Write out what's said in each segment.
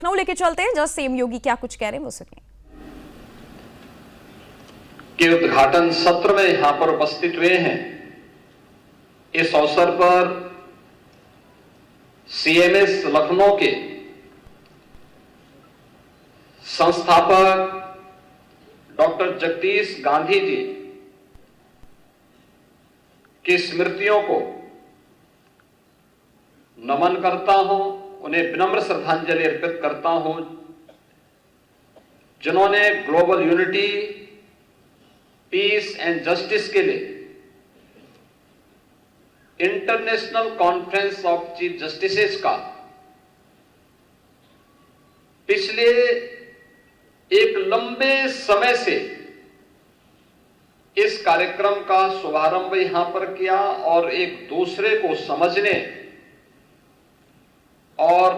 लखनऊ लेके चलते हैं, जस्ट सीएम योगी क्या कुछ कह रहे हैं वो सुनिए। के उद्घाटन सत्र में यहां पर उपस्थित हुए हैं। इस अवसर पर सीएमएस लखनऊ के संस्थापक डॉक्टर जगदीश गांधी जी की स्मृतियों को नमन करता हूं, उन्हें विनम्र श्रद्धांजलि अर्पित करता हूं, जिन्होंने global unity, peace and justice के लिए international conference of chief justices का पिछले एक लंबे समय से इस कार्यक्रम का शुभारंभ यहां पर किया और एक दूसरे को समझने और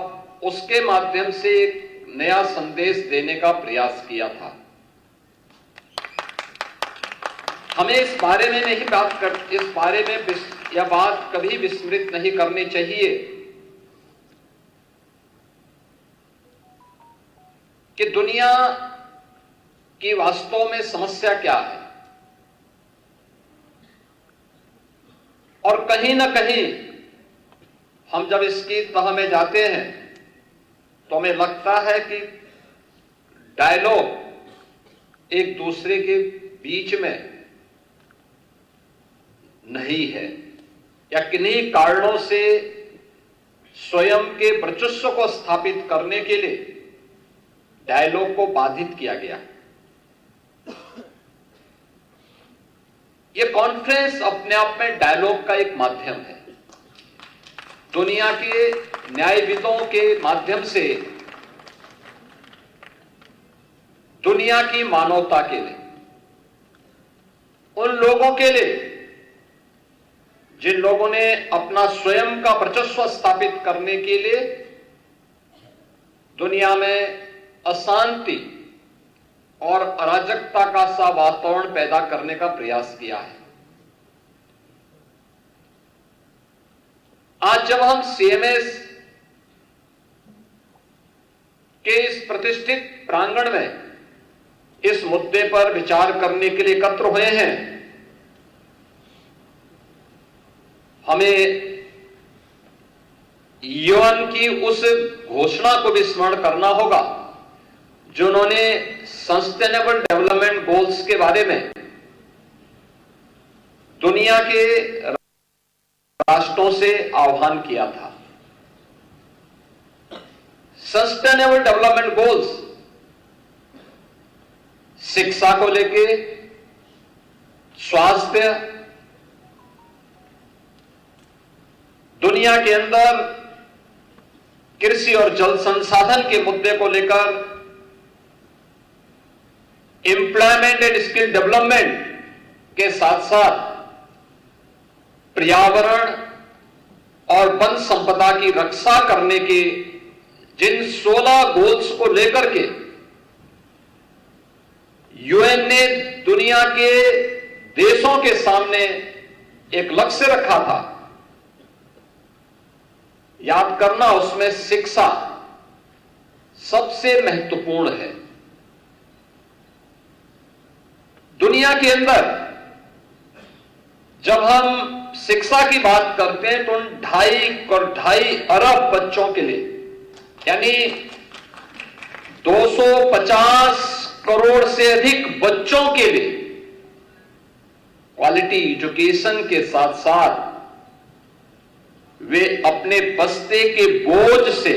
उसके माध्यम से एक नया संदेश देने का प्रयास किया था। हमें इस बारे में यह बात कभी विस्मृत नहीं करनी चाहिए कि दुनिया की वास्तव में समस्या क्या है, और कहीं ना कहीं हम जब इसकी तह में जाते हैं तो हमें लगता है कि डायलॉग एक दूसरे के बीच में नहीं है, या किन्हीं कारणों से स्वयं के वर्चस्व को स्थापित करने के लिए डायलॉग को बाधित किया गया। यह कॉन्फ्रेंस अपने आप में डायलॉग का एक माध्यम है। दुनिया के न्यायविदों के माध्यम से दुनिया की मानवता के लिए, उन लोगों के लिए जिन लोगों ने अपना स्वयं का वर्चस्व स्थापित करने के लिए दुनिया में अशांति और अराजकता का सा वातावरण पैदा करने का प्रयास किया है। आज जब हम सीएमएस के इस प्रतिष्ठित प्रांगण में इस मुद्दे पर विचार करने के लिए एकत्र हुए हैं, हमें यूएन की उस घोषणा को भी स्मरण करना होगा जिन्होंने सस्टेनेबल डेवलपमेंट गोल्स के बारे में दुनिया के राष्ट्रों से आह्वान किया था। सस्टेनेबल डेवलपमेंट गोल्स शिक्षा को लेके, स्वास्थ्य, दुनिया के अंदर कृषि और जल संसाधन के मुद्दे को लेकर, एम्प्लॉयमेंट एंड स्किल डेवलपमेंट के साथ साथ पर्यावरण और वन संपदा की रक्षा करने के जिन 16 गोल्स को लेकर के यूएन ने दुनिया के देशों के सामने एक लक्ष्य रखा था, याद करना उसमें शिक्षा सबसे महत्वपूर्ण है। दुनिया के अंदर जब हम शिक्षा की बात करते हैं तो 2.5 अरब बच्चों के लिए, यानी 250 करोड़ से अधिक बच्चों के लिए क्वालिटी एजुकेशन के साथ साथ वे अपने बस्ते के बोझ से